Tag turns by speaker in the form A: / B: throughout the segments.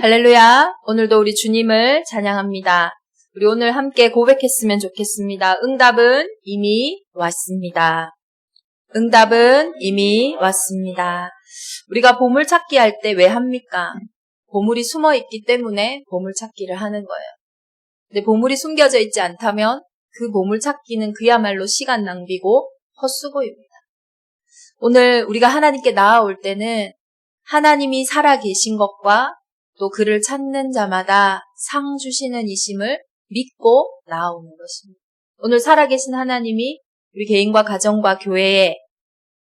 A: 할렐루야. 오늘도 우리 주님을 찬양합니다. 우리 오늘 함께 고백했으면 좋겠습니다. 응답은 이미 왔습니다. 응답은 이미 왔습니다. 우리가 보물찾기 할 때 왜 합니까? 보물이 숨어 있기 때문에 보물찾기를 하는 거예요. 근데 보물이 숨겨져 있지 않다면 그 보물찾기는 그야말로 시간 낭비고 헛수고입니다. 오늘 우리가 하나님께 나아올 때는 하나님이 살아계신 것과 또 그를 찾는 자마다 상 주시는 이심을 믿고 나아오는 것입니다. 오늘 살아계신 하나님이 우리 개인과 가정과 교회에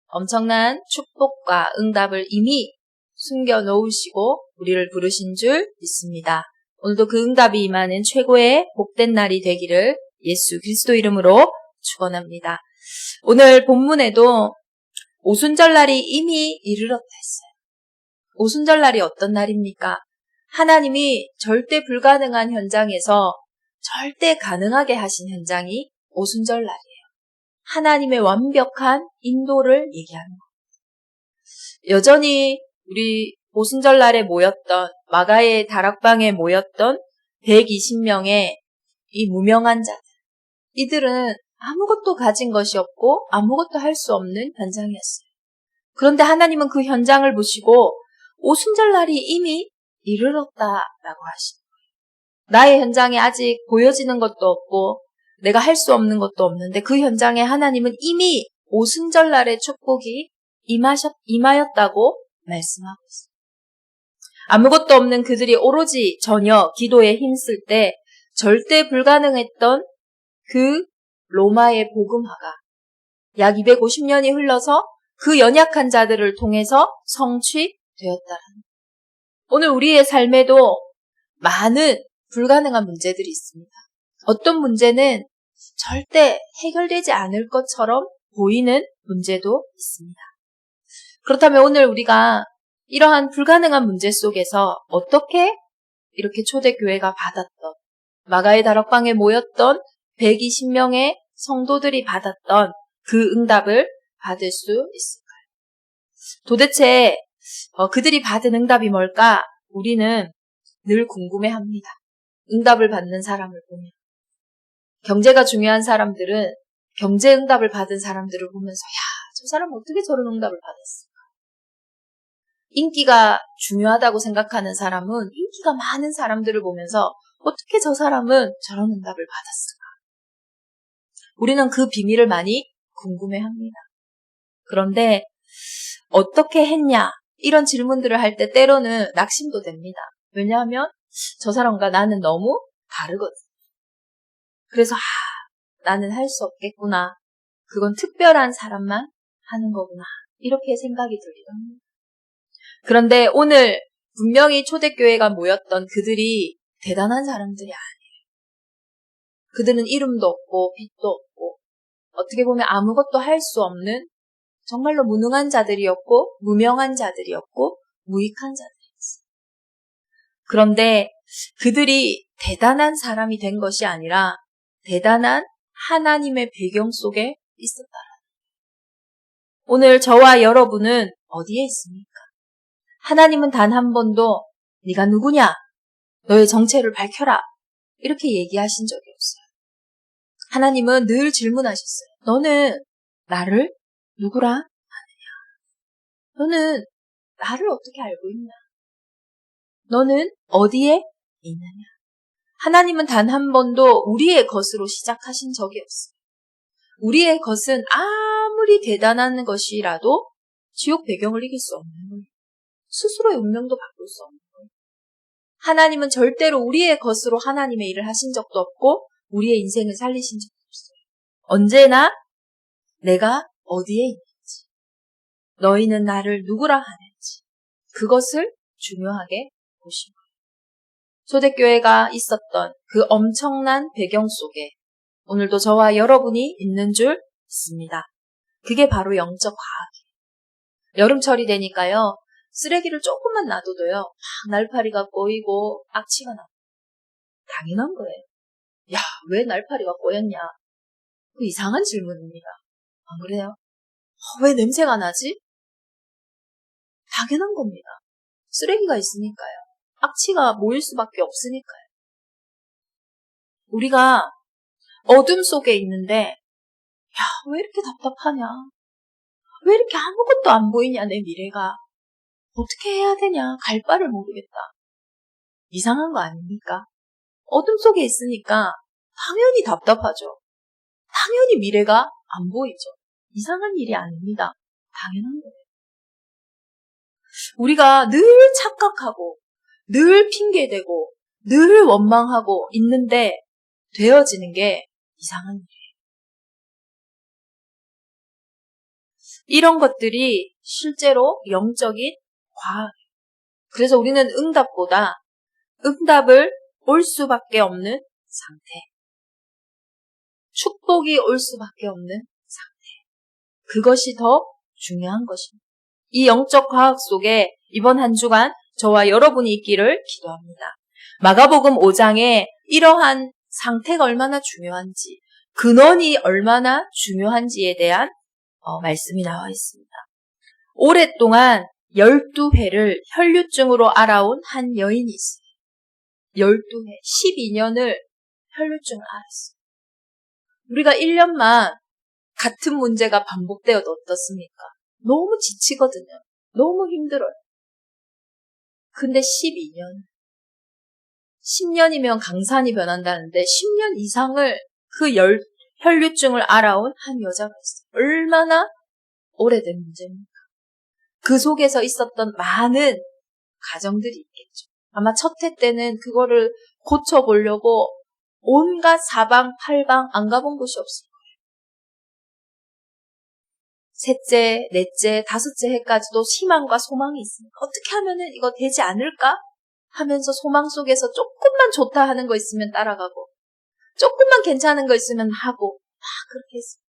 A: 엄청난 축복과 응답을 이미 숨겨놓으시고 우리를 부르신 줄 믿습니다. 오늘도 그 응답이 임하는 최고의 복된 날이 되기를 예수 그리스도 이름으로 축원합니다. 오늘 본문에도 오순절날이 이미 이르렀다 했어요. 오순절날이 어떤 날입니까? 하나님이 절대 불가능한 현장에서 절대 가능하게 하신 현장이 오순절날이에요. 하나님의 완벽한 인도를 얘기하는 거예요. 여전히 우리 오순절날에 모였던 마가의 다락방에 모였던 120명의 이 무명한 자들, 이들은 아무것도 가진 것이 없고 아무것도 할 수 없는 현장이었어요. 그런데 하나님은 그 현장을 보시고 오순절날이 이미 이르렀다라고 하시는 거예요. 나의 현장에 아직 보여지는 것도 없고 내가 할 수 없는 것도 없는데 그 현장에 하나님은 이미 오순절날의 축복이 임하였다고 말씀하고 있습니다. 아무것도 없는 그들이 오로지 전혀 기도에 힘쓸 때 절대 불가능했던 그 로마의 복음화가 약 250년이 흘러서 그 연약한 자들을 통해서 성취되었다라는 거예요. 오늘 우리의 삶에도 많은 불가능한 문제들이 있습니다. 어떤 문제는 절대 해결되지 않을 것처럼 보이는 문제도 있습니다. 그렇다면 오늘 우리가 이러한 불가능한 문제 속에서 어떻게 이렇게 초대교회가 받았던 마가의 다락방에 모였던 120명의 성도들이 받았던 그 응답을 받을 수 있을까요? 도대체 그들이 받은 응답이 뭘까? 우리는 늘 궁금해합니다. 응답을 받는 사람을 보면. 경제가 중요한 사람들은 경제 응답을 받은 사람들을 보면서 저 사람은 어떻게 저런 응답을 받았을까? 인기가 중요하다고 생각하는 사람은 인기가 많은 사람들을 보면서 어떻게 저 사람은 저런 응답을 받았을까? 우리는 그 비밀을 많이 궁금해합니다. 그런데 어떻게 했냐? 이런 질문들을 할 때 때로는 낙심도 됩니다. 왜냐하면 저 사람과 나는 너무 다르거든. 그래서 나는 할 수 없겠구나. 그건 특별한 사람만 하는 거구나. 이렇게 생각이 들기도 합니다. 그런데 오늘 분명히 초대교회가 모였던 그들이 대단한 사람들이 아니에요. 그들은 이름도 없고 빛도 없고 어떻게 보면 아무것도 할 수 없는 정말로 무능한 자들이었고 무명한 자들이었고 무익한 자들이었어요. 그런데 그들이 대단한 사람이 된 것이 아니라 대단한 하나님의 배경 속에 있었다라는 거예요. 오늘 저와 여러분은 어디에 있습니까? 하나님은 단 한 번도 네가 누구냐? 너의 정체를 밝혀라. 이렇게 얘기하신 적이 없어요. 하나님은 늘 질문하셨어요. 너는 나를 누구라 아느냐? 너는 나를 어떻게 알고 있나? 너는 어디에 있느냐? 하나님은 단 한 번도 우리의 것으로 시작하신 적이 없어요. 우리의 것은 아무리 대단한 것이라도 지옥 배경을 이길 수 없는 거예요. 스스로의 운명도 바꿀 수 없는 거예요. 하나님은 절대로 우리의 것으로 하나님의 일을 하신 적도 없고 우리의 인생을 살리신 적도 없어요. 언제나 내가 어디에 있는지, 너희는 나를 누구라 하는지 그것을 중요하게 보신 거예요. 초대교회가 있었던 그 엄청난 배경 속에 오늘도 저와 여러분이 있는 줄 믿습니다. 그게 바로 영적 과학이에요. 여름철이 되니까요. 쓰레기를 조금만 놔둬도요. 막 날파리가 꼬이고 악취가 나고 당연한 거예요. 야, 왜 날파리가 꼬였냐? 그 이상한 질문입니다. 안 그래요? 왜 냄새가 나지? 당연한 겁니다. 쓰레기가 있으니까요. 악취가 모일 수밖에 없으니까요. 우리가 어둠 속에 있는데, 야, 왜 이렇게 답답하냐? 왜 이렇게 아무것도 안 보이냐, 내 미래가. 어떻게 해야 되냐? 갈 바를 모르겠다. 이상한 거 아닙니까? 어둠 속에 있으니까 당연히 답답하죠. 당연히 미래가 안 보이죠. 이상한 일이 아닙니다. 당연한 거예요. 우리가 늘 착각하고, 늘 핑계대고, 늘 원망하고 있는데 되어지는 게 이상한 일이에요. 이런 것들이 실제로 영적인 과학이에요. 그래서 우리는 응답보다 응답을 올 수밖에 없는 상태, 축복이 올 수밖에 없는 상태, 그것이 더 중요한 것입니다. 이 영적 과학 속에 이번 한 주간 저와 여러분이 있기를 기도합니다. 마가복음 5장에 이러한 상태가 얼마나 중요한지, 근원이 얼마나 중요한지에 대한 말씀이 나와 있습니다. 오랫동안 12회를 혈류증으로 알아온 한 여인이 있어요. 12회, 12년을 혈류증을 앓았어요. 우리가 1년만 같은 문제가 반복되어도 어떻습니까? 너무 지치거든요. 너무 힘들어요. 근데 12년, 10년이면 강산이 변한다는데 10년 이상을 그 혈류증을 알아온 한 여자가 있어요. 얼마나 오래된 문제입니까? 그 속에서 있었던 많은 가정들이 있겠죠. 아마 첫 해 때는 그거를 고쳐보려고 온갖 사방팔방 안 가본 곳이 없을 거예요. 셋째, 넷째, 다섯째 해까지도 희망과 소망이 있습니다. 어떻게 하면은 이거 되지 않을까? 하면서 소망 속에서 조금만 좋다 하는 거 있으면 따라가고, 조금만 괜찮은 거 있으면 하고, 막 그렇게 했어요.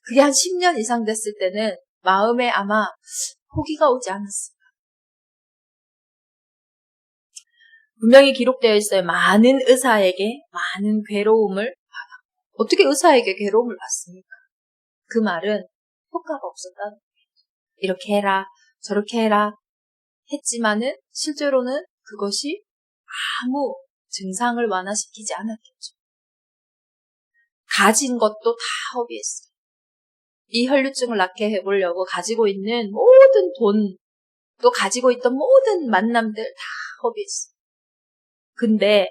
A: 그게 한 10년 이상 됐을 때는 마음에 아마 포기가 오지 않았을까. 분명히 기록되어 있어요. 많은 의사에게 많은 괴로움을 받았고. 어떻게 의사에게 괴로움을 받습니까? 그 말은 효과가 없었다는 거예요. 이렇게 해라, 저렇게 해라 했지만은 실제로는 그것이 아무 증상을 완화시키지 않았겠죠. 가진 것도 다 허비했어요. 이 혈류증을 낫게 해보려고 가지고 있는 모든 돈, 또 가지고 있던 모든 만남들 다 허비했어요. 근데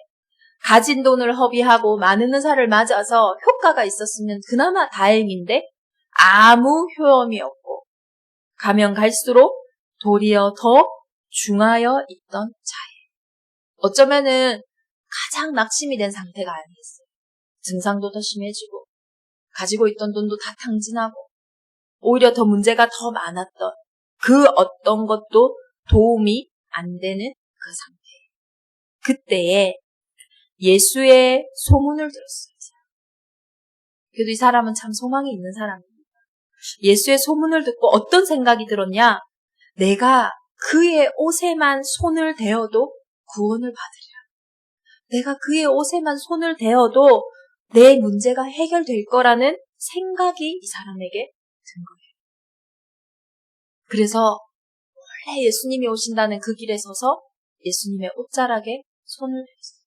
A: 가진 돈을 허비하고 많은 의사를 맞아서 효과가 있었으면 그나마 다행인데 아무 효험이 없고 가면 갈수록 도리어 더 중하여 있던 차에 어쩌면은 가장 낙심이 된 상태가 아니겠어요. 증상도 더 심해지고 가지고 있던 돈도 다 탕진하고 오히려 더 문제가 더 많았던 그 어떤 것도 도움이 안 되는 그 상태. 그때에 예수의 소문을 들었어요. 그래도 이 사람은 참 소망이 있는 사람입니다. 예수의 소문을 듣고 어떤 생각이 들었냐? 내가 그의 옷에만 손을 대어도 구원을 받으리라. 내가 그의 옷에만 손을 대어도 내 문제가 해결될 거라는 생각이 이 사람에게 든 거예요. 그래서 원래 예수님이 오신다는 그 길에 서서 예수님의 옷자락에 손을 댔어요.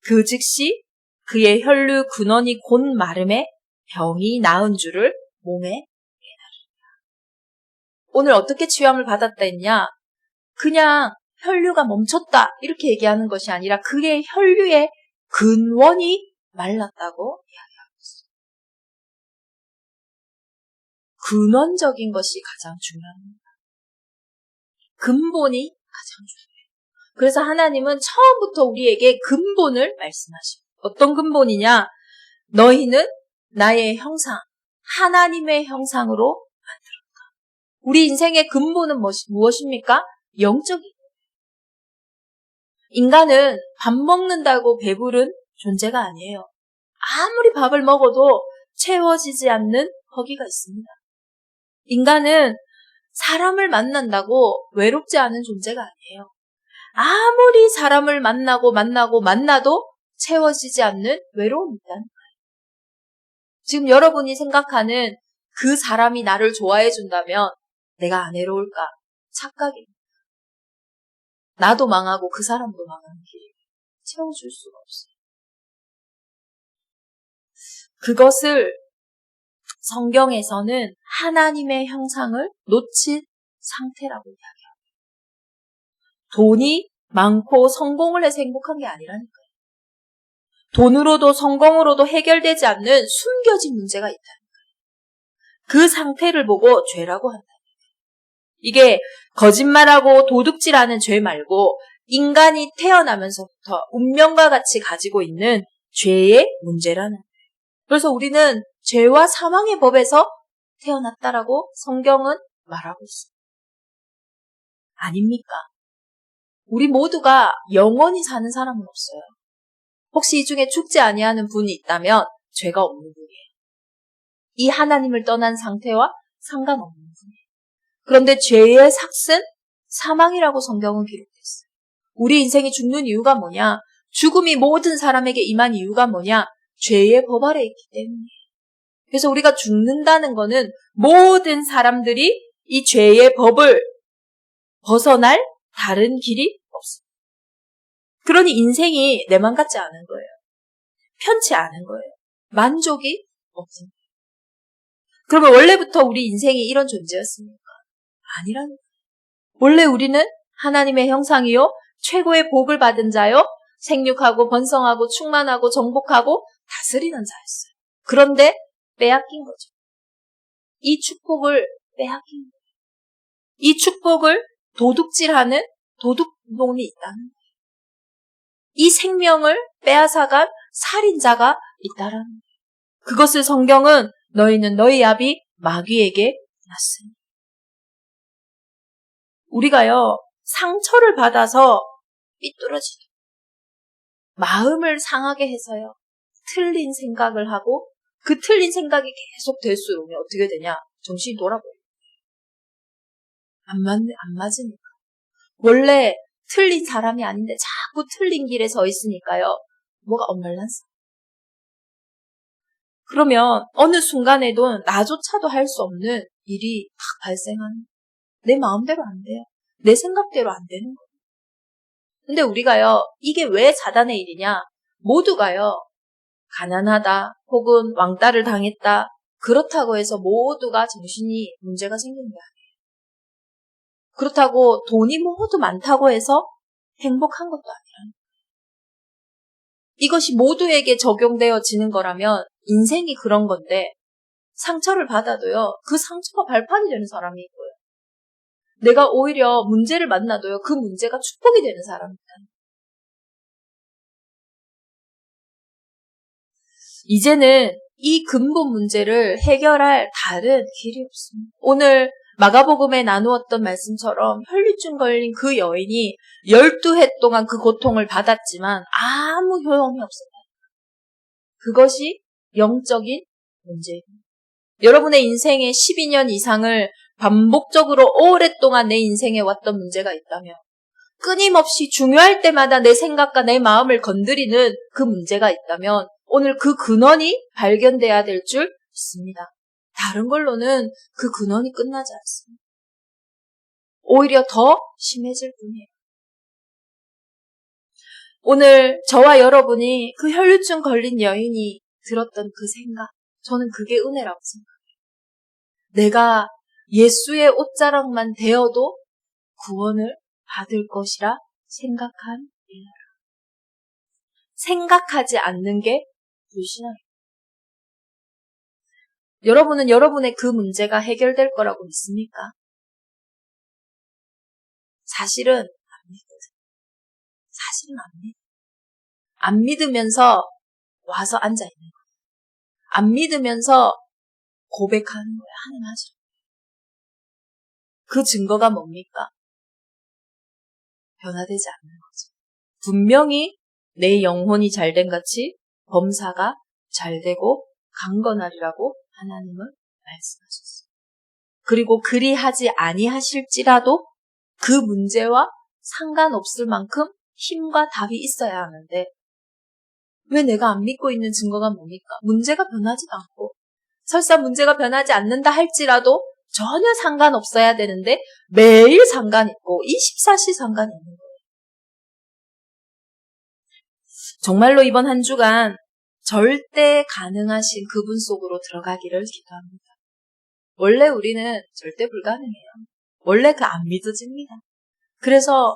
A: 그 즉시 그의 혈류 근원이 곧 마름에 병이 나은 줄을 몸에 깨달으리라. 오늘 어떻게 치유함을 받았다 했냐? 그냥 혈류가 멈췄다 이렇게 얘기하는 것이 아니라 그의 혈류의 근원이 말랐다고 이야기하고 있어요. 근원적인 것이 가장 중요합니다. 근본이 가장 중요해요. 그래서 하나님은 처음부터 우리에게 근본을 말씀하시고 어떤 근본이냐? 너희는 나의 형상, 하나님의 형상으로 만들었다. 우리 인생의 근본은 무엇입니까? 영적인 거예요. 인간은 밥 먹는다고 배부른 존재가 아니에요. 아무리 밥을 먹어도 채워지지 않는 허기가 있습니다. 인간은 사람을 만난다고 외롭지 않은 존재가 아니에요. 아무리 사람을 만나도 채워지지 않는 외로움이 있다는 거예요. 지금 여러분이 생각하는 그 사람이 나를 좋아해 준다면 내가 안 외로울까? 착각입니다. 나도 망하고 그 사람도 망하는 길이에요. 채워줄 수가 없어요. 그것을 성경에서는 하나님의 형상을 놓친 상태라고 이야기해요. 돈이 많고 성공을 해서 행복한 게 아니라니까요. 돈으로도 성공으로도 해결되지 않는 숨겨진 문제가 있다는 거예요. 그 상태를 보고 죄라고 한다는 거예요. 이게 거짓말하고 도둑질하는 죄 말고 인간이 태어나면서부터 운명과 같이 가지고 있는 죄의 문제라는 거예요. 그래서 우리는 죄와 사망의 법에서 태어났다라고 성경은 말하고 있습니다. 아닙니까? 우리 모두가 영원히 사는 사람은 없어요. 혹시 이 중에 죽지 아니하는 분이 있다면 죄가 없는 분이에요. 이 하나님을 떠난 상태와 상관없는 분이에요. 그런데 죄의 삭은 사망이라고 성경은 기록됐어요. 우리 인생이 죽는 이유가 뭐냐? 죽음이 모든 사람에게 임한 이유가 뭐냐? 죄의 법 아래에 있기 때문이에요. 그래서 우리가 죽는다는 거는 모든 사람들이 이 죄의 법을 벗어날 다른 길이 없습니다. 그러니 인생이 내 맘 같지 않은 거예요. 편치 않은 거예요. 만족이 없습니다. 그러면 원래부터 우리 인생이 이런 존재였습니까? 아니라는 거예요. 원래 우리는 하나님의 형상이요, 최고의 복을 받은 자요, 생육하고 번성하고 충만하고 정복하고 다스리는 자였어요. 그런데 빼앗긴 거죠. 이 축복을 빼앗긴 거예요. 이 축복을 도둑질하는 도둑놈이 있다는 거예요. 이 생명을 빼앗아간 살인자가 있다라는 거예요. 그것을 성경은 너희는 너희 아비 마귀에게 났으니. 우리가요, 상처를 받아서 삐뚤어지죠. 마음을 상하게 해서요, 틀린 생각을 하고 그 틀린 생각이 계속 될수록 어떻게 되냐? 정신이 돌아버려요. 안 맞으니까. 원래 틀린 사람이 아닌데 자꾸 틀린 길에 서 있으니까요. 뭐가 엇말랐어. 그러면 어느 순간에도 나조차도 할 수 없는 일이 막 발생하는 거예요. 내 마음대로 안 돼요. 내 생각대로 안 되는 거예요. 근데 우리가요, 이게 왜 사단의 일이냐? 모두가요, 가난하다, 혹은 왕따를 당했다, 그렇다고 해서 모두가 정신이 문제가 생기는 게 아니에요. 그렇다고 돈이 모두 많다고 해서 행복한 것도 아니라는 거예요. 이것이 모두에게 적용되어지는 거라면 인생이 그런 건데 상처를 받아도요, 그 상처가 발판이 되는 사람이 있고요. 내가 오히려 문제를 만나도요, 그 문제가 축복이 되는 사람입니다. 이제는 이 근본 문제를 해결할 다른 길이 없습니다. 오늘 마가복음에 나누었던 말씀처럼 혈류증 걸린 그 여인이 12해 동안 그 고통을 받았지만 아무 효용이 없었다. 그것이 영적인 문제입니다. 여러분의 인생의 12년 이상을 반복적으로 오랫동안 내 인생에 왔던 문제가 있다면, 끊임없이 중요할 때마다 내 생각과 내 마음을 건드리는 그 문제가 있다면 오늘 그 근원이 발견돼야 될 줄 믿습니다. 다른 걸로는 그 근원이 끝나지 않습니다. 오히려 더 심해질 뿐이에요. 오늘 저와 여러분이 그 혈류증 걸린 여인이 들었던 그 생각, 저는 그게 은혜라고 생각해요. 내가 예수의 옷자락만 되어도 구원을 받을 것이라 생각한 일이라. 생각하지 않는 게 불신앙이에요. 여러분은 여러분의 그 문제가 해결될 거라고 믿습니까? 사실은 안 믿어요. 사실은 안 믿어요. 안 믿으면서 와서 앉아있는 거예요. 안 믿으면서 고백하는 거예요. 하나님 하시라. 그 증거가 뭡니까? 변화되지 않는 거죠. 분명히 내 영혼이 잘된 같이 범사가 잘되고 강건하리라고 하나님은 말씀하셨어요. 그리고 그리하지 아니하실지라도 그 문제와 상관없을 만큼 힘과 답이 있어야 하는데 왜 내가 안 믿고 있는 증거가 뭡니까? 문제가 변하지도 않고 설사 문제가 변하지 않는다 할지라도 전혀 상관없어야 되는데 매일 상관 있고 24시 상관 있는 거예요. 정말로 이번 한 주간 절대 가능하신 그분 속으로 들어가기를 기도합니다. 원래 우리는 절대 불가능해요. 원래 안 믿어집니다. 그래서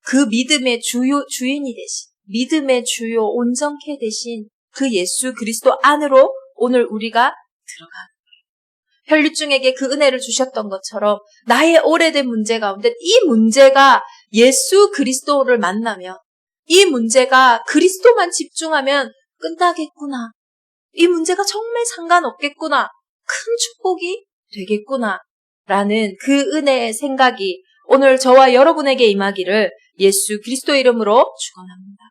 A: 그 믿음의 주인이 되신, 믿음의 주요 온전케 되신 그 예수 그리스도 안으로 오늘 우리가 들어가는 거예요. 혈류증에게 그 은혜를 주셨던 것처럼 나의 오래된 문제 가운데 이 문제가 예수 그리스도를 만나면, 이 문제가 그리스도만 집중하면 끝나겠구나. 이 문제가 정말 상관없겠구나. 큰 축복이 되겠구나. 라는 그 은혜의 생각이 오늘 저와 여러분에게 임하기를 예수 그리스도 이름으로 축원합니다.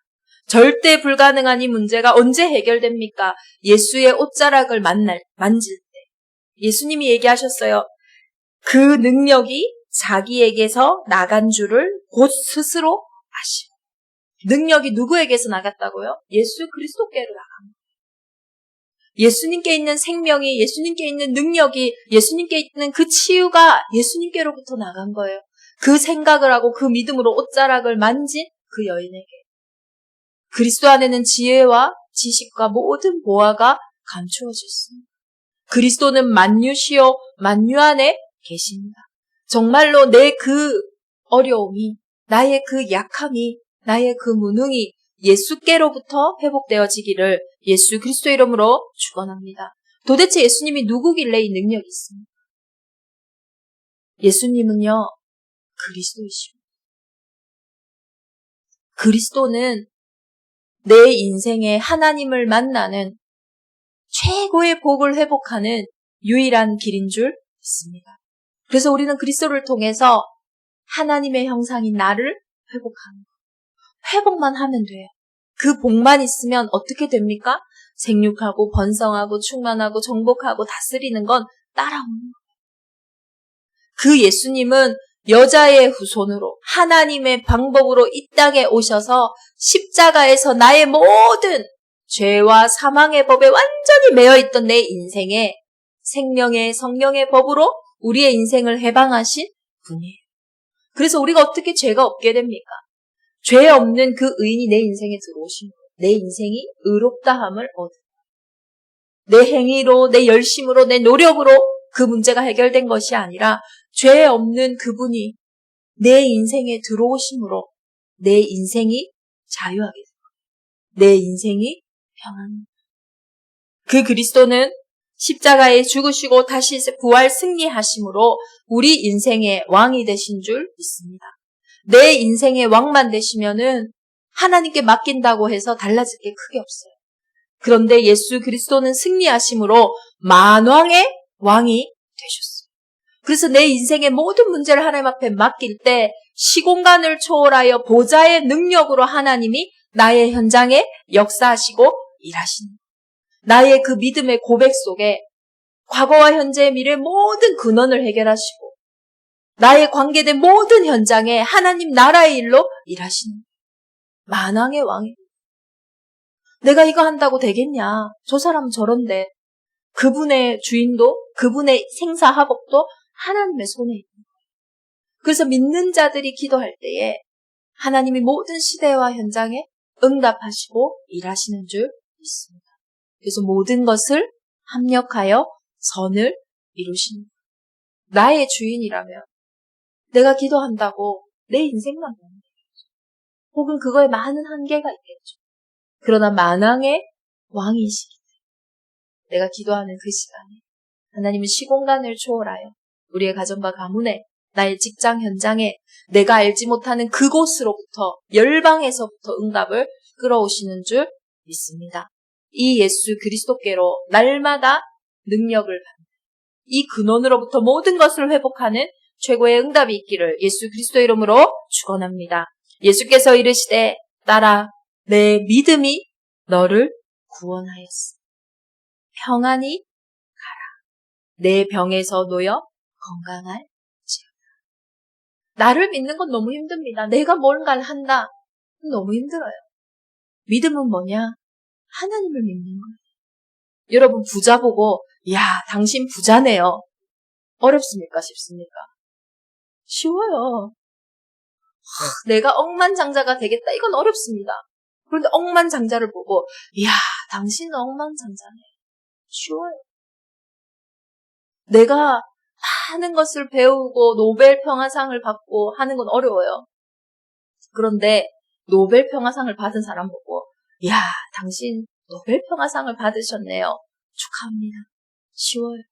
A: 절대 불가능한 이 문제가 언제 해결됩니까? 예수의 옷자락을 만질 때. 예수님이 얘기하셨어요. 그 능력이 자기에게서 나간 줄을 곧 스스로 아시고. 능력이 누구에게서 나갔다고요? 예수 그리스도께로 나간 거예요. 예수님께 있는 생명이, 예수님께 있는 능력이, 예수님께 있는 그 치유가 예수님께로부터 나간 거예요. 그 생각을 하고 그 믿음으로 옷자락을 만진 그 여인에게. 그리스도 안에는 지혜와 지식과 모든 보화가 감추어져 있습니다. 그리스도는 만유시요 만유 안에 계십니다. 정말로 내 그 어려움이, 나의 그 약함이, 나의 그 무능이 예수께로부터 회복되어지기를 예수 그리스도 이름으로 축원합니다. 도대체 예수님이 누구길래 이 능력이 있습니까? 예수님은요, 그리스도이십니다. 그리스도는 내 인생에 하나님을 만나는 최고의 복을 회복하는 유일한 길인 줄 믿습니다. 그래서 우리는 그리스도를 통해서 하나님의 형상인 나를 회복하는 거예요. 회복만 하면 돼요. 그 복만 있으면 어떻게 됩니까? 생육하고 번성하고 충만하고 정복하고 다스리는 건 따라오는 거예요. 그 예수님은 여자의 후손으로 하나님의 방법으로 이 땅에 오셔서 십자가에서 나의 모든 죄와 사망의 법에 완전히 매여있던 내 인생에 생명의 성령의 법으로 우리의 인생을 해방하신 분이에요. 그래서 우리가 어떻게 죄가 없게 됩니까? 죄 없는 그 의인이 내 인생에 들어오시면 내 인생이 의롭다함을 얻어요. 내 행위로, 내 열심으로, 내 노력으로 그 문제가 해결된 것이 아니라 죄 없는 그분이 내 인생에 들어오심으로 내 인생이 자유하게 돼요. 내 인생이 평안합니다. 그 그리스도는 십자가에 죽으시고 다시 부활 승리하심으로 우리 인생의 왕이 되신 줄 믿습니다. 내 인생의 왕만 되시면은 하나님께 맡긴다고 해서 달라질 게 크게 없어요. 그런데 예수 그리스도는 승리하심으로 만왕의 왕이 되셨어요. 그래서 내 인생의 모든 문제를 하나님 앞에 맡길 때 시공간을 초월하여 보좌의 능력으로 하나님이 나의 현장에 역사하시고 일하시는 거예요. 나의 그 믿음의 고백 속에 과거와 현재의 미래의 모든 근원을 해결하시고 나의 관계된 모든 현장에 하나님 나라의 일로 일하시는 거예요. 만왕의 왕이. 내가 이거 한다고 되겠냐? 저 사람은 저런데. 그분의 주인도, 그분의 생사화복도 하나님의 손에 있는 거예요. 그래서 믿는 자들이 기도할 때에 하나님이 모든 시대와 현장에 응답하시고 일하시는 줄 믿습니다. 그래서 모든 것을 합력하여 선을 이루시는 거예요. 나의 주인이라면 내가 기도한다고 내 인생만 보면 되겠죠. 혹은 그거에 많은 한계가 있겠죠. 그러나 만왕의 왕이시기 때문에 내가 기도하는 그 시간에 하나님은 시공간을 초월하여 우리의 가정과 가문에, 나의 직장 현장에, 내가 알지 못하는 그곳으로부터, 열방에서부터 응답을 끌어오시는 줄 믿습니다. 이 예수 그리스도께로 날마다 능력을 받는 이 근원으로부터 모든 것을 회복하는 최고의 응답이 있기를 예수 그리스도 이름으로 축원합니다. 예수께서 이르시되 따라 내 믿음이 너를 구원하였으니 평안히 가라. 내 병에서 놓여 건강할지어다. 나를 믿는 건 너무 힘듭니다. 내가 뭔가를 한다. 너무 힘들어요. 믿음은 뭐냐? 하나님을 믿는 거예요. 여러분 부자 보고 야 당신 부자네요. 어렵습니까? 쉽습니까? 쉬워요. 내가 억만장자가 되겠다. 이건 어렵습니다. 그런데 억만장자를 보고 이야, 당신은 억만장자네. 쉬워요. 내가 많은 것을 배우고 노벨 평화상을 받고 하는 건 어려워요. 그런데 노벨 평화상을 받은 사람 보고 이야, 당신 노벨 평화상을 받으셨네요. 축하합니다. 쉬워요.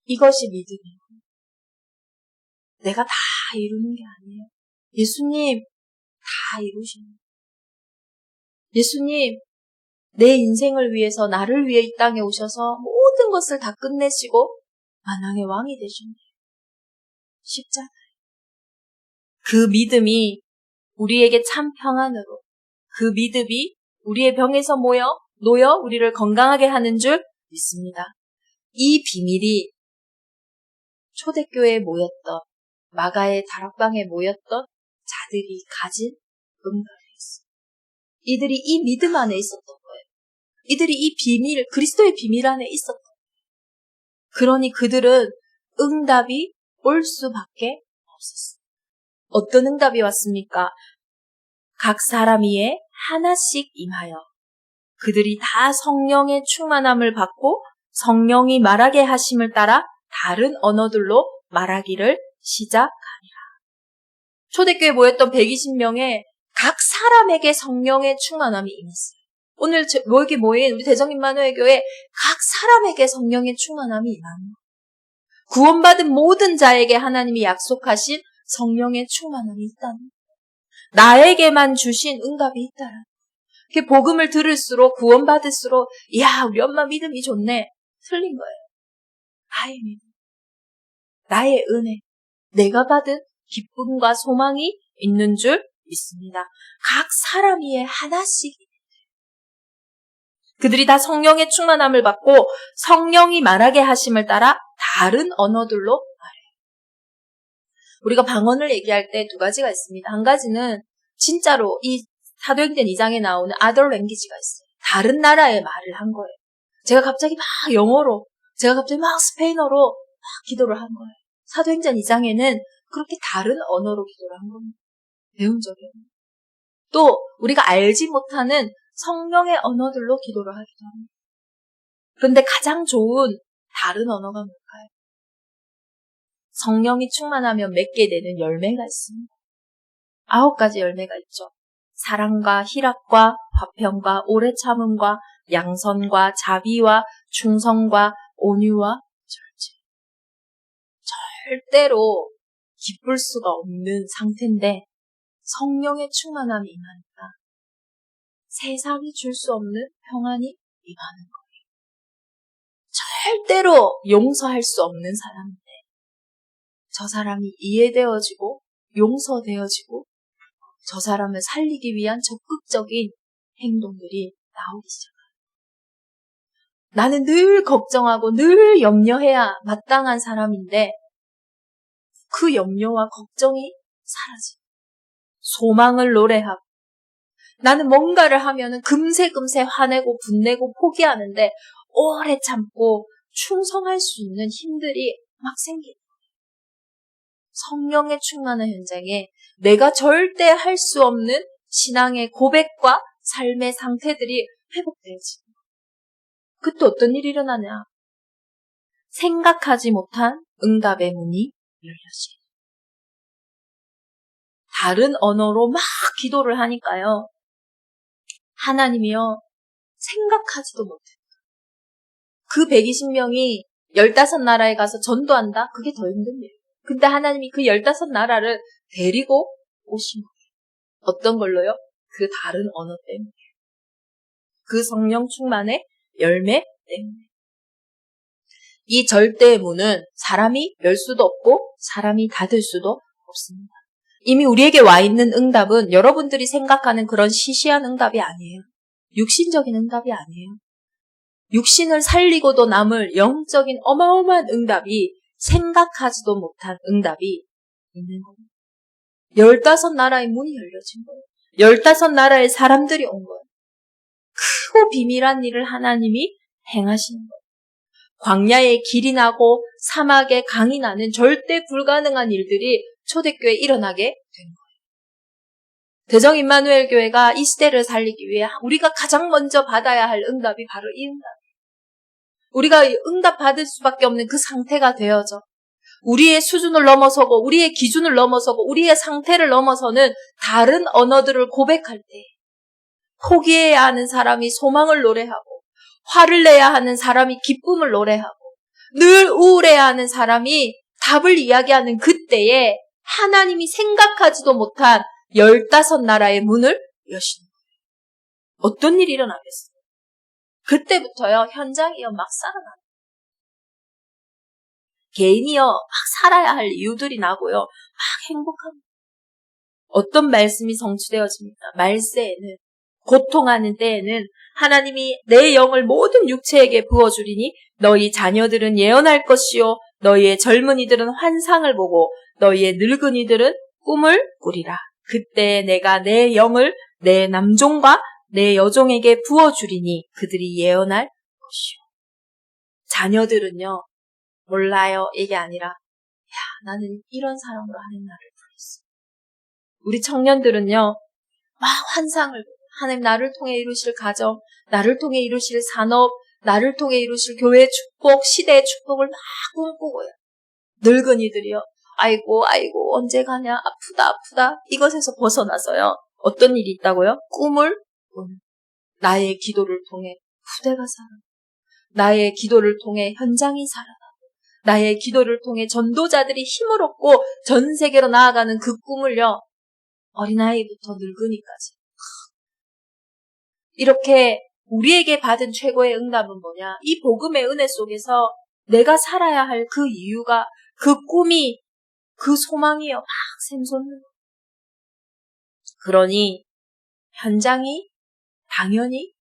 A: 이것이 믿음이에요. 내가 다 이루는 게 아니에요. 예수님 다 이루십니다. 예수님 내 인생을 위해서 나를 위해 이 땅에 오셔서 모든 것을 다 끝내시고 만왕의 왕이 되셨네요. 쉽잖아요. 그 믿음이 우리에게 참 평안으로, 그 믿음이 우리의 병에서 놓여 우리를 건강하게 하는 줄 믿습니다. 이 비밀이 초대교회에 모였던, 마가의 다락방에 모였던 자들이 가진 응답이었어요. 이들이 이 믿음 안에 있었던 거예요. 이들이 이 비밀, 그리스도의 비밀 안에 있었던 거예요. 그러니 그들은 응답이 올 수밖에 없었어요. 어떤 응답이 왔습니까? 각 사람 위에 하나씩 임하여 그들이 다 성령의 충만함을 받고 성령이 말하게 하심을 따라 다른 언어들로 말하기를 시작하니라. 초대교회에 모였던 120명의 각 사람에게 성령의 충만함이 임했어요. 오늘 여기 모인 우리 대정임마누엘 교회 각 사람에게 성령의 충만함이 임합니다. 구원받은 모든 자에게 하나님이 약속하신 성령의 충만함이 있다는 거예요. 나에게만 주신 응답이 있다는 거예요. 복음을 들을수록 구원받을수록 이야, 우리 엄마 믿음이 좋네. 틀린 거예요. 나의 믿음, 나의 은혜, 내가 받은 기쁨과 소망이 있는 줄 믿습니다. 각 사람 위에 하나씩. 그들이 다 성령의 충만함을 받고 성령이 말하게 하심을 따라 다른 언어들로 말해요. 우리가 방언을 얘기할 때 두 가지가 있습니다. 한 가지는 진짜로 이 사도행전 2장에 나오는 other language가 있어요. 다른 나라의 말을 한 거예요. 제가 갑자기 막 영어로, 제가 갑자기 막 스페인어로 막 기도를 한 거예요. 사도행전 2장에는 그렇게 다른 언어로 기도를 한 겁니다. 배운 적이 없는. 또 우리가 알지 못하는 성령의 언어들로 기도를 하기도 합니다. 그런데 가장 좋은 다른 언어가 뭘까요? 성령이 충만하면 맺게 되는 열매가 있습니다. 9가지 열매가 있죠. 사랑과 희락과 화평과 오래 참음과 양선과 자비와 충성과 온유와 절제. 절대로 기쁠 수가 없는 상태인데 성령의 충만함이 임하니까 세상이 줄 수 없는 평안이 임하는 거예요. 절대로 용서할 수 없는 사람인데 저 사람이 이해되어지고 용서되어지고 저 사람을 살리기 위한 적극적인 행동들이 나오기 시작해요. 나는 늘 걱정하고 늘 염려해야 마땅한 사람인데 그 염려와 걱정이 사라지고 소망을 노래하고 나는 뭔가를 하면은 금세 화내고 분내고 포기하는데 오래 참고 충성할 수 있는 힘들이 막 생기는 거예요. 성령의 충만한 현장에 내가 절대 할 수 없는 신앙의 고백과 삶의 상태들이 회복되어지는 거예요. 그때 어떤 일이 일어나냐? 생각하지 못한 응답의 문이 열려져요. 다른 언어로 막 기도를 하니까요. 하나님이요. 생각하지도 못해요. 그 120명이 15나라에 가서 전도한다? 그게 더 힘든 일이에요. 근데 하나님이 그 15나라를 데리고 오신 거예요. 어떤 걸로요? 그 다른 언어 때문에. 그 성령 충만의 열매 때문에. 이 절대의 문은 사람이 열 수도 없고 사람이 닫을 수도 없습니다. 이미 우리에게 와 있는 응답은 여러분들이 생각하는 그런 시시한 응답이 아니에요. 육신적인 응답이 아니에요. 육신을 살리고도 남을 영적인 어마어마한 응답이 생각하지도 못한 응답이 있는 겁니다. 15나라의 문이 열려진 거예요. 15나라의 사람들이 온 거예요. 크고 비밀한 일을 하나님이 행하시는 거예요. 광야에 길이 나고 사막에 강이 나는 절대 불가능한 일들이 초대교회에 일어나게 된 거예요. 대정 임마누엘 교회가 이 시대를 살리기 위해 우리가 가장 먼저 받아야 할 응답이 바로 이 응답이에요. 우리가 응답 받을 수밖에 없는 그 상태가 되어져. 우리의 수준을 넘어서고 우리의 기준을 넘어서고 우리의 상태를 넘어서는 다른 언어들을 고백할 때 포기해야 하는 사람이 소망을 노래하고 화를 내야 하는 사람이 기쁨을 노래하고 늘 우울해야 하는 사람이 답을 이야기하는 그때에 하나님이 생각하지도 못한 15나라의 문을 여시는 거예요. 어떤 일이 일어나겠어요? 그때부터요, 현장이요, 막 살아나요. 개인이요, 막 살아야 할 이유들이 나고요, 막 행복합니다. 어떤 말씀이 성취되어집니까? 말세에는, 고통하는 때에는 하나님이 내 영을 모든 육체에게 부어주리니 너희 자녀들은 예언할 것이요, 너희의 젊은이들은 환상을 보고 너희의 늙은이들은 꿈을 꾸리라. 그때 내가 내 영을 내 남종과 내 여종에게 부어주리니 그들이 예언할 것이요. 자녀들은요, 몰라요. 이게 아니라, 나는 이런 사람으로 하나님 나를 부르셨어. 우리 청년들은요, 막 환상을 보고, 하나님 나를 통해 이루실 가정, 나를 통해 이루실 산업, 나를 통해 이루실 교회의 축복, 시대의 축복을 막 꿈꾸고요. 늙은이들이요, 아이고, 언제 가냐, 아프다. 이것에서 벗어나서요, 어떤 일이 있다고요? 꿈을 꾸는. 나의 기도를 통해 후대가 살아나고, 나의 기도를 통해 현장이 살아나고, 나의 기도를 통해 전도자들이 힘을 얻고 전 세계로 나아가는 그 꿈을요, 어린아이부터 늙은이까지. 이렇게 우리에게 받은 최고의 응답은 뭐냐? 이 복음의 은혜 속에서 내가 살아야 할 그 이유가, 그 꿈이, 그 소망이요, 막 샘솟는 거예요. 그러니 현장이 당연히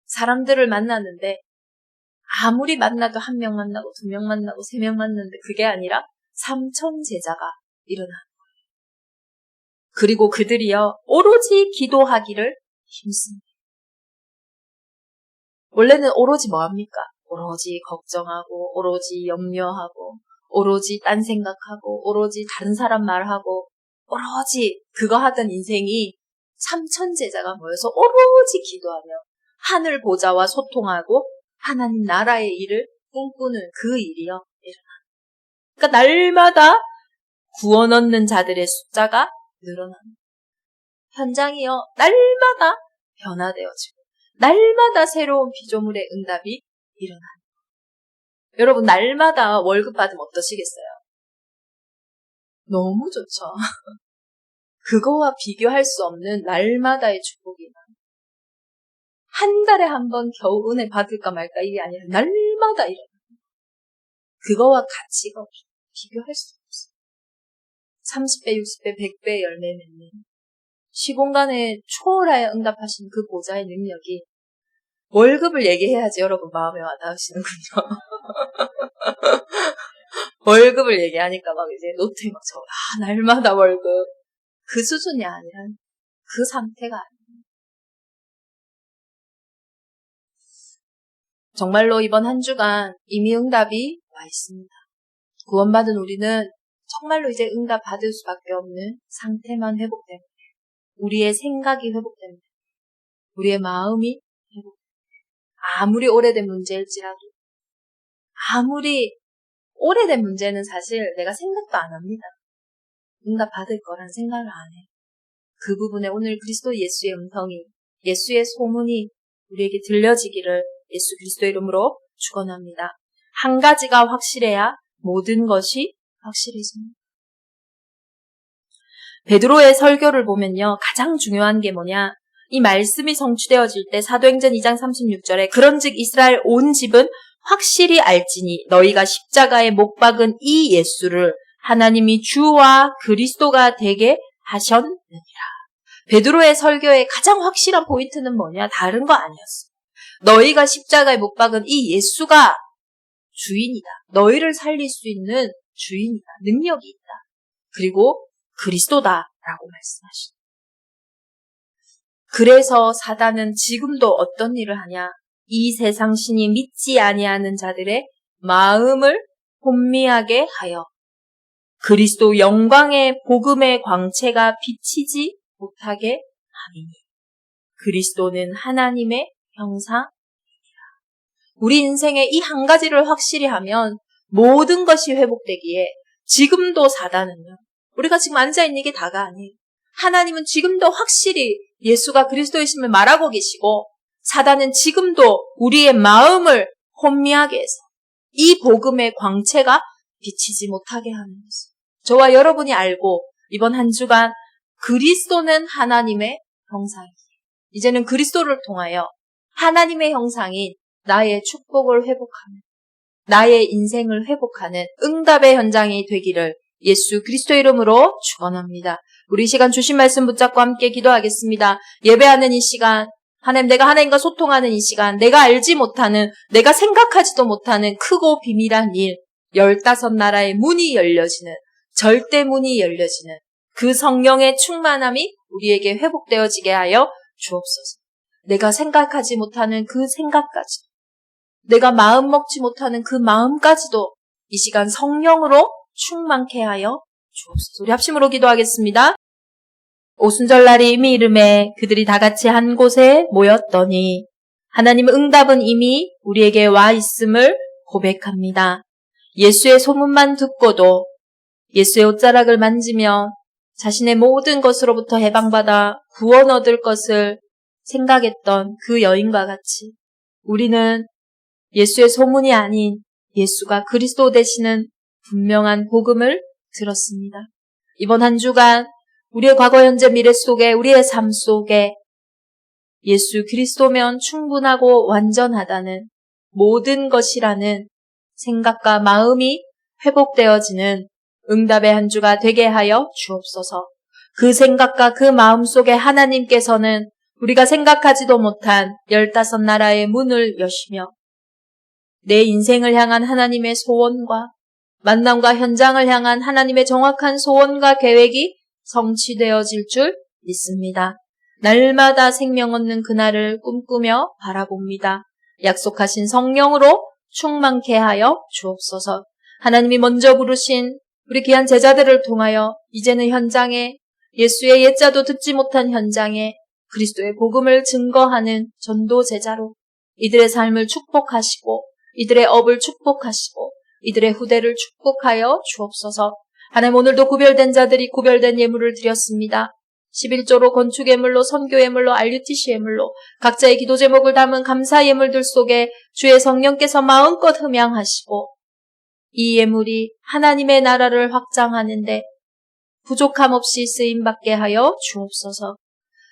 A: 사람들을 만나는데 아무리 만나도 1명 만나고 2명 만나고 3명 만나는데 그게 아니라 3천 제자가 일어나는 거예요. 그리고 그들이요, 오로지 기도하기를 힘씁니다. 원래는 오로지 뭐합니까? 오로지 걱정하고, 오로지 염려하고, 오로지 딴 생각하고, 오로지 다른 사람 말하고, 오로지 그거 하던 인생이 3천 제자가 모여서 오로지 기도하며 하늘 보좌와 소통하고 하나님 나라의 일을 꿈꾸는 그 일이요, 일어나는. 그러니까 날마다 구원 얻는 자들의 숫자가 늘어나는. 현장이요, 날마다 변화되어지고 날마다 새로운 피조물의 응답이 일어나는. 여러분, 날마다 월급 받으면 어떠시겠어요? 너무 좋죠. 그거와 비교할 수 없는 날마다의 축복이나 한 달에 한 번 겨우 은혜 받을까 말까 이게 아니라 날마다 일어나는. 그거와 가치가 없어. 비교할 수 없어. 30배, 60배, 100배 열매 맺는 시공간에 초월하여 응답하신 그 보좌의 능력이, 월급을 얘기해야지 여러분 마음에 와닿으시는군요. 월급을 얘기하니까 막 이제 노트에 막 적어. 날마다 월급. 그 수준이 아니라 그 상태가 아니에요. 정말로 이번 한 주간 이미 응답이 와 있습니다. 구원받은 우리는 정말로 이제 응답 받을 수밖에 없는 상태만 회복됩니다. 우리의 생각이 회복됩니다. 우리의 마음이 회복됩니다. 아무리 오래된 문제일지라도, 아무리 오래된 문제는 사실 내가 생각도 안 합니다. 응답 받을 거란 생각을 안 해요. 그 부분에 오늘 그리스도 예수의 음성이, 예수의 소문이 우리에게 들려지기를 예수 그리스도의 이름으로 축원합니다. 한 가지가 확실해야 모든 것이 확실해집니다. 베드로의 설교를 보면요, 가장 중요한 게 뭐냐? 이 말씀이 성취되어질 때 사도행전 2장 36절에 그런즉 이스라엘 온 집은 확실히 알지니 너희가 십자가에 못 박은 이 예수를 하나님이 주와 그리스도가 되게 하셨느니라. 베드로의 설교의 가장 확실한 포인트는 뭐냐? 다른 거 아니었어. 너희가 십자가에 못 박은 이 예수가 주인이다. 너희를 살릴 수 있는 주인이다. 능력이 있다. 그리고 그리스도다라고 말씀하시다. 그래서 사단은 지금도 어떤 일을 하냐? 이 세상 신이 믿지 아니하는 자들의 마음을 혼미하게 하여 그리스도 영광의 복음의 광채가 비치지 못하게 함이니 그리스도는 하나님의 형상이니라. 우리 인생에 이 한 가지를 확실히 하면 모든 것이 회복되기에 지금도 사단은요. 우리가 지금 앉아있는 게 다가 아니에요. 하나님은 지금도 확실히 예수가 그리스도이심을 말하고 계시고 사단은 지금도 우리의 마음을 혼미하게 해서 이 복음의 광채가 비치지 못하게 하는 것을 저와 여러분이 알고 이번 한 주간 그리스도는 하나님의 형상이에요. 이제는 그리스도를 통하여 하나님의 형상인 나의 축복을 회복하는 나의 인생을 회복하는 응답의 현장이 되기를 예수 그리스도의 이름으로 축원합니다. 우리 이 시간 주신 말씀 붙잡고 함께 기도하겠습니다. 예배하는 이 시간 하나님 내가 하나님과 소통하는 이 시간 내가 알지 못하는 내가 생각하지도 못하는 크고 비밀한 일 15나라의 문이 열려지는 절대 문이 열려지는 그 성령의 충만함이 우리에게 회복되어지게 하여 주옵소서. 내가 생각하지 못하는 그 생각까지 내가 마음 먹지 못하는 그 마음까지도 이 시간 성령으로 충만케 하여 주옵소서. 우리 합심으로 기도하겠습니다. 오순절날이 이미 이름에 그들이 다 같이 한 곳에 모였더니 하나님의 응답은 이미 우리에게 와 있음을 고백합니다. 예수의 소문만 듣고도 예수의 옷자락을 만지며 자신의 모든 것으로부터 해방받아 구원 얻을 것을 생각했던 그 여인과 같이 우리는 예수의 소문이 아닌 예수가 그리스도 되시는 분명한 복음을 들었습니다. 이번 한 주간 우리의 과거, 현재, 미래 속에 우리의 삶 속에 예수 그리스도면 충분하고 완전하다는 모든 것이라는 생각과 마음이 회복되어지는 응답의 한 주가 되게 하여 주옵소서. 그 생각과 그 마음 속에 하나님께서는 우리가 생각하지도 못한 15나라의 문을 여시며 내 인생을 향한 하나님의 소원과 만남과 현장을 향한 하나님의 정확한 소원과 계획이 성취되어질 줄 믿습니다. 날마다 생명 얻는 그날을 꿈꾸며 바라봅니다. 약속하신 성령으로 충만케 하여 주옵소서. 하나님이 먼저 부르신 우리 귀한 제자들을 통하여 이제는 현장에 예수의 옛자도 듣지 못한 현장에 그리스도의 복음을 증거하는 전도 제자로 이들의 삶을 축복하시고 이들의 업을 축복하시고 이들의 후대를 축복하여 주옵소서. 하나님 오늘도 구별된 자들이 구별된 예물을 드렸습니다. 11조로 건축 예물로 선교 예물로 RUTC 예물로 각자의 기도 제목을 담은 감사 예물들 속에 주의 성령께서 마음껏 흠양하시고 이 예물이 하나님의 나라를 확장하는데 부족함 없이 쓰임받게 하여 주옵소서.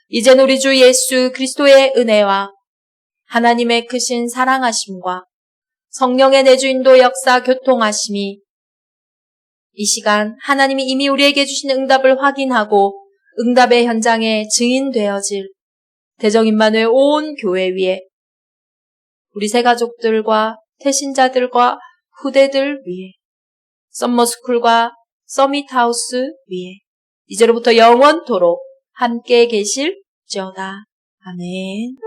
A: 이젠 우리 주 예수 그리스도의 은혜와 하나님의 크신 사랑하심과 성령의 내주인도 역사 교통하심이 이 시간 하나님이 이미 우리에게 주신 응답을 확인하고 응답의 현장에 증인되어질 대정임마누엘 온 교회 위에 우리 새 가족들과 태신자들과 후대들 위에 썸머스쿨과 서밋하우스 위에 이제로부터 영원토록 함께 계실지어다. 아멘.